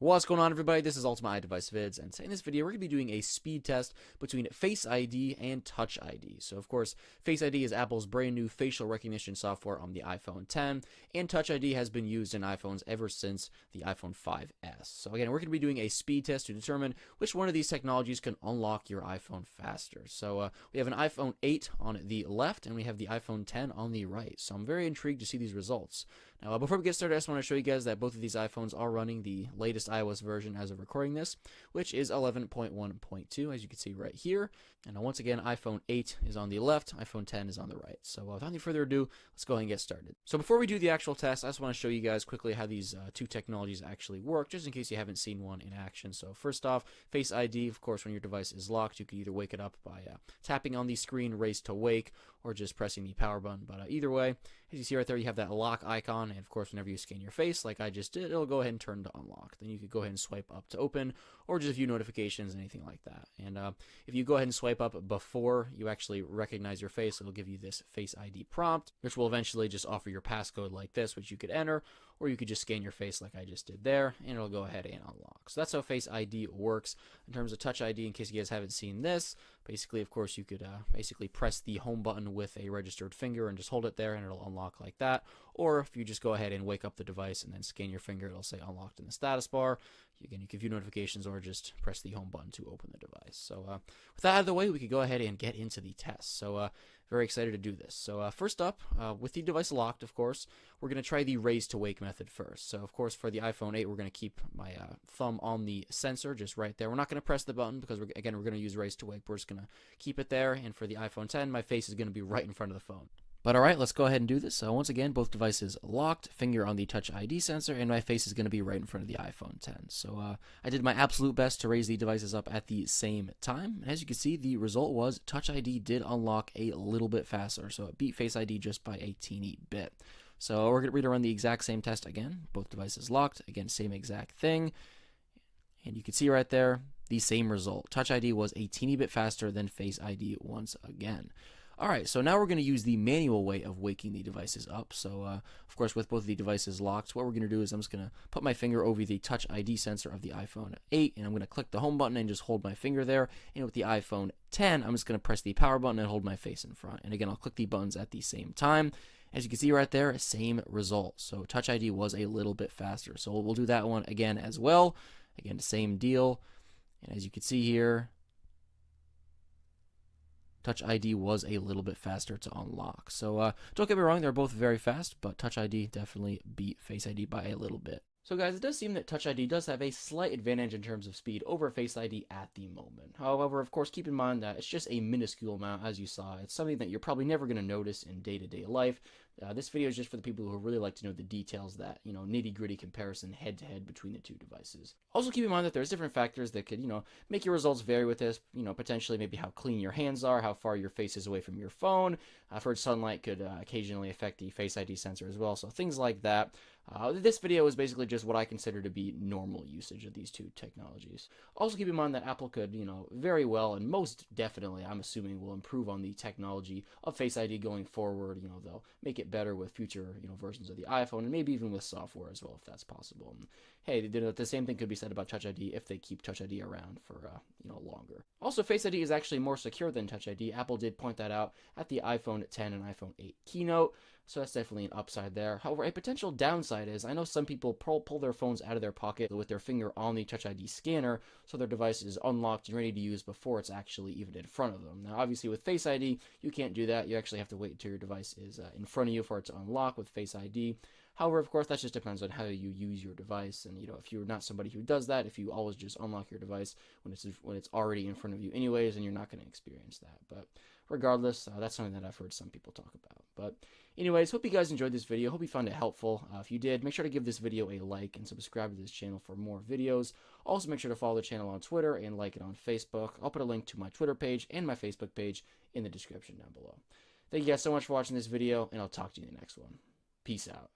What's going on, everybody? This is Ultimate iDevice Vids, and today in this video we're going to be doing a speed test between Face ID and Touch ID. So of course, Face ID is Apple's brand new facial recognition software on the iPhone X, and Touch ID has been used in iPhones ever since the iPhone 5S. So again, we're going to be doing a speed test to determine which one of these technologies can unlock your iPhone faster. So we have an iPhone 8 on the left, and we have the iPhone X on the right. So I'm very intrigued to see these results. Now, before we get started, I just want to show you guys that both of these iPhones are running the latest iOS version as of recording this, which is 11.1.2, as you can see right here. And once again, iPhone 8 is on the left, iPhone X is on the right. So without any further ado, let's go ahead and get started. So before we do the actual test, I just want to show you guys quickly how these two technologies actually work, just in case you haven't seen one in action. So first off, Face ID, of course, when your device is locked, you can either wake it up by tapping on the screen, raise to wake, or just pressing the power button. But either way, as you see right there, you have that lock icon, and of course, whenever you scan your face, like I just did, it'll go ahead and turn to unlock. Then you could go ahead and swipe up to open, or just view notifications, anything like that. And if you go ahead and swipe up before you actually recognize your face, it'll give you this Face ID prompt, which will eventually just offer your passcode like this, which you could enter, or you could just scan your face like I just did there, and it'll go ahead and unlock. So that's how Face ID works. In terms of Touch ID, in case you guys haven't seen this, basically, of course, you could basically press the home button with a registered finger and just hold it there, and it'll unlock like that. Or if you just go ahead and wake up the device and then scan your finger, it'll say unlocked in the status bar. Again, you can view notifications or just press the home button to open the device. So with that out of the way, we could go ahead and get into the test. So very excited to do this. So first up, with the device locked, of course, we're going to try the raise to wake method first. So of course, for the iPhone 8, we're going to keep my thumb on the sensor just right there. We're not going to press the button because we're going to use raise to wake. We're just going to keep it there. And for the iPhone X, my face is going to be right in front of the phone. But alright, let's go ahead and do this. So once again, both devices locked, finger on the Touch ID sensor, and my face is going to be right in front of the iPhone X. So I did my absolute best to raise the devices up at the same time. And as you can see, the result was Touch ID did unlock a little bit faster. So it beat Face ID just by a teeny bit. So we're going to run the exact same test again. Both devices locked. Again, same exact thing. And you can see right there, the same result. Touch ID was a teeny bit faster than Face ID once again. Alright, so now we're going to use the manual way of waking the devices up. So, of course, with both of the devices locked, what we're going to do is I'm just going to put my finger over the Touch ID sensor of the iPhone 8, and I'm going to click the home button and just hold my finger there. And with the iPhone X, I'm just going to press the power button and hold my face in front. And again, I'll click the buttons at the same time. As you can see right there, same result. So Touch ID was a little bit faster. So we'll do that one again as well. Again, the same deal. And as you can see here, Touch ID was a little bit faster to unlock. So don't get me wrong, they're both very fast, but Touch ID definitely beat Face ID by a little bit. So guys, it does seem that Touch ID does have a slight advantage in terms of speed over Face ID at the moment. However, of course, keep in mind that it's just a minuscule amount, as you saw. It's something that you're probably never going to notice in day-to-day life. This video is just for the people who really like to know the details, that, nitty-gritty comparison head-to-head between the two devices. Also keep in mind that there's different factors that could, make your results vary with this. Potentially maybe how clean your hands are, how far your face is away from your phone. I've heard sunlight could occasionally affect the Face ID sensor as well, so things like that. This video is basically just what I consider to be normal usage of these two technologies. Also keep in mind that Apple could, very well, and most definitely, I'm assuming, will improve on the technology of Face ID going forward. They'll make it better with future, versions of the iPhone, and maybe even with software as well, if that's possible. And, hey, the same thing could be said about Touch ID if they keep Touch ID around for, longer. Also, Face ID is actually more secure than Touch ID. Apple did point that out at the iPhone X and iPhone 8 keynote. So that's definitely an upside there. However, a potential downside is I know some people pull their phones out of their pocket with their finger on the Touch ID scanner, so their device is unlocked and ready to use before it's actually even in front of them. Now, obviously, with Face ID, you can't do that. You actually have to wait until your device is in front of you for it to unlock with Face ID. However, of course, that just depends on how you use your device. And, if you're not somebody who does that, if you always just unlock your device when it's already in front of you anyways, then you're not going to experience that. But regardless, that's something that I've heard some people talk about. But anyways, hope you guys enjoyed this video. Hope you found it helpful. If you did, make sure to give this video a like and subscribe to this channel for more videos. Also, make sure to follow the channel on Twitter and like it on Facebook. I'll put a link to my Twitter page and my Facebook page in the description down below. Thank you guys so much for watching this video, and I'll talk to you in the next one. Peace out.